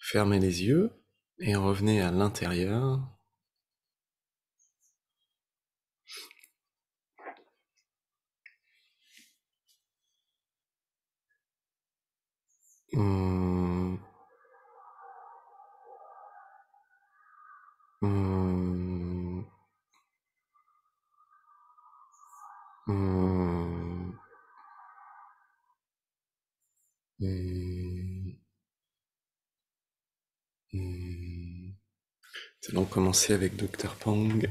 Fermez les yeux et revenez à l'intérieur. Hum, hum, hum, hum, hum. Nous allons commencer avec Dr Pang.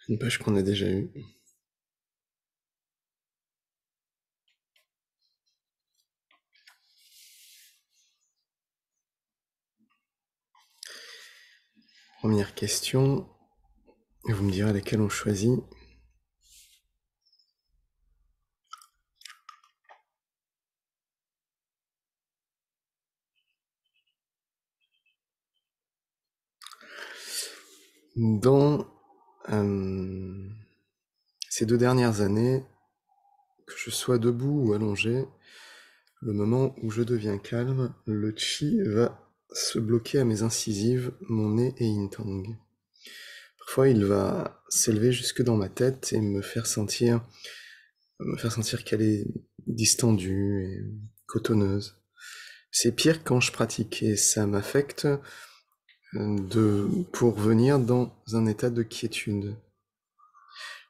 Une page qu'on a déjà eue. Première question, et vous me direz lesquelles on choisit. Dans ces 2 dernières années, que je sois debout ou allongé, le moment où je deviens calme, le chi va se bloquer à mes incisives, mon nez et Intang. Parfois, il va s'élever jusque dans ma tête et me faire sentir qu'elle est distendue et cotonneuse. C'est pire quand je pratique et ça m'affecte pour venir dans un état de quiétude.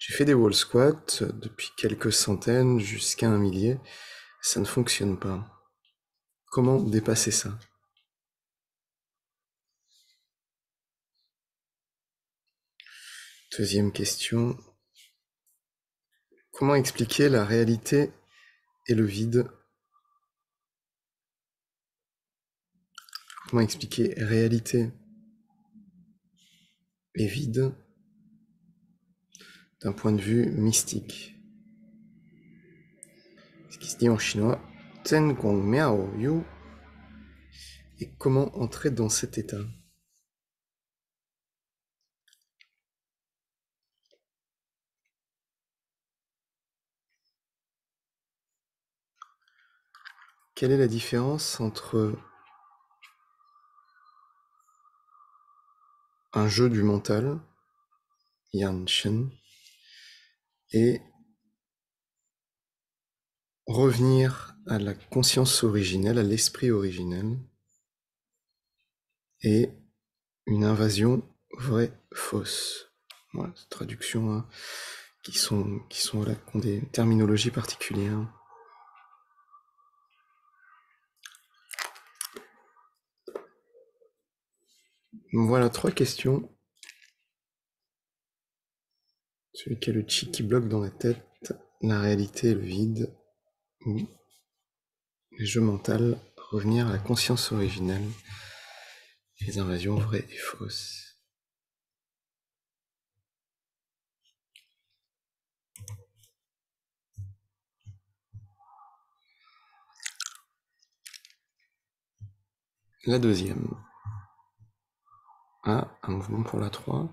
J'ai fait des wall squats depuis quelques centaines jusqu'à 1 millier, ça ne fonctionne pas. Comment dépasser ça? Deuxième question. Comment expliquer la réalité et le vide? Comment expliquer réalité et vide d'un point de vue mystique? Ce qui se dit en chinois, Zhen Gong Miao Yu. Et comment entrer dans cet état? Quelle est la différence entre un jeu du mental, Yan Shen, et revenir à la conscience originelle, à l'esprit originel, et une invasion vraie-fausse? Voilà, traductions hein, qui sont là, qui ont des terminologies particulières. Voilà 3 questions. Celui qui a le chi qui bloque dans la tête, la réalité et le vide, ou les jeux mentaux, revenir à la conscience originelle, les invasions vraies et fausses. La deuxième. Ah, un mouvement pour la 3.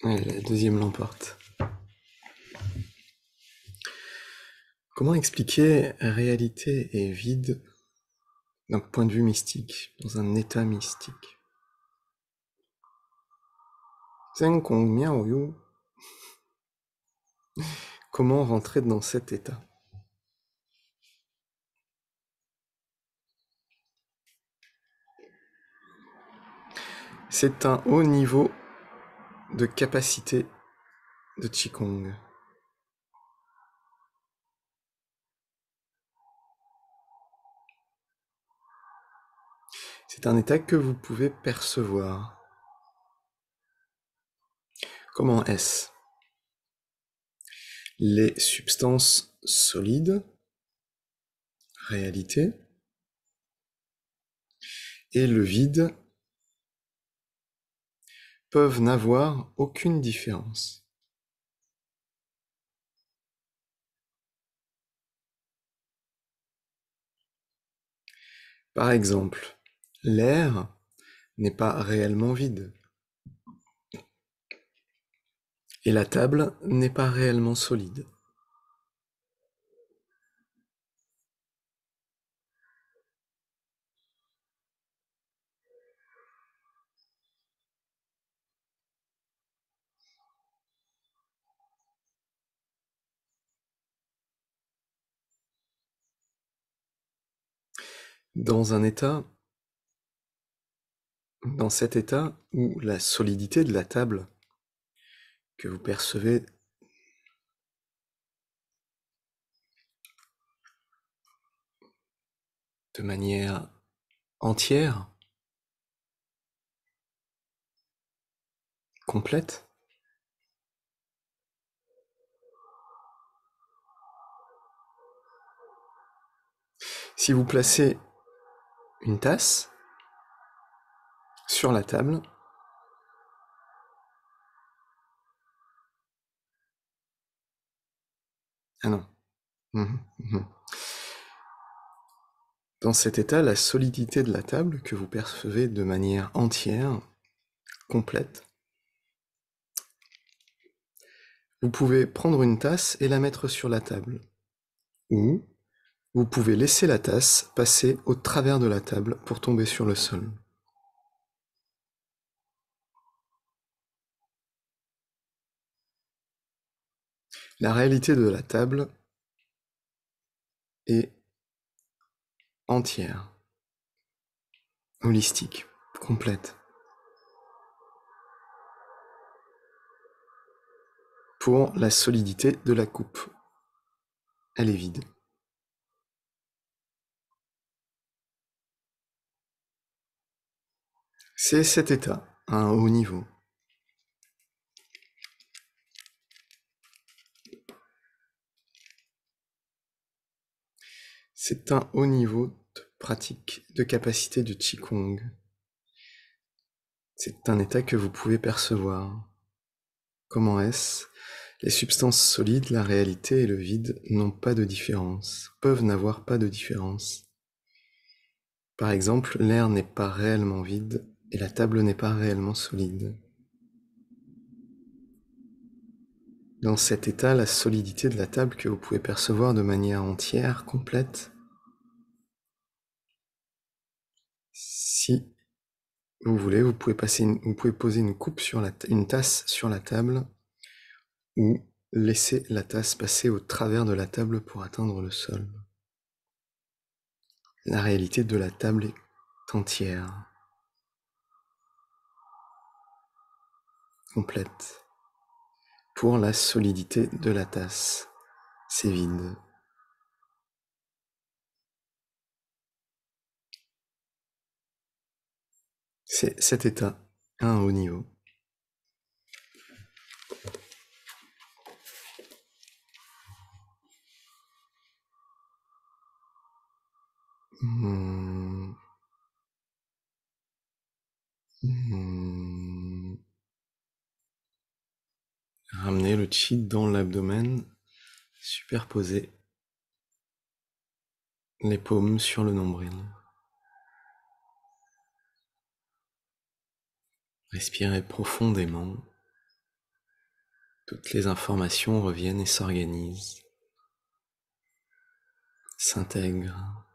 Ouais, la deuxième l'emporte. Comment expliquer réalité et vide d'un point de vue mystique, dans un état mystique? Zhen Gong Miao Yu. Comment rentrer dans cet état? C'est un haut niveau de capacité de Qigong. C'est un état que vous pouvez percevoir. Comment est-ce? Les substances solides, réalité, et le vide peuvent n'avoir aucune différence. Par exemple, l'air n'est pas réellement vide, et la table n'est pas réellement solide. Dans cet état où la solidité de la table que vous percevez de manière entière, complète, si vous placez une tasse sur la table, ah non, dans cet état, la solidité de la table que vous percevez de manière entière, complète, vous pouvez prendre une tasse et la mettre sur la table, ou vous pouvez laisser la tasse passer au travers de la table pour tomber sur le sol. La réalité de la table est entière, holistique, complète. Pour la solidité de la coupe, elle est vide. C'est cet état, à un haut niveau. C'est un haut niveau de pratique, de capacité de Qigong. C'est un état que vous pouvez percevoir. Comment est-ce? Les substances solides, la réalité et le vide n'ont pas de différence, peuvent n'avoir pas de différence. Par exemple, l'air n'est pas réellement vide et la table n'est pas réellement solide. Dans cet état, la solidité de la table que vous pouvez percevoir de manière entière, complète, si vous voulez, vous pouvez poser une tasse sur la table ou laisser la tasse passer au travers de la table pour atteindre le sol. La réalité de la table est entière, complète. Pour la solidité de la tasse, c'est vide. C'est cet état à un haut niveau. Ramenez le chi dans l'abdomen, superposez les paumes sur le nombril. Respirez profondément. Toutes les informations reviennent et s'organisent, s'intègrent.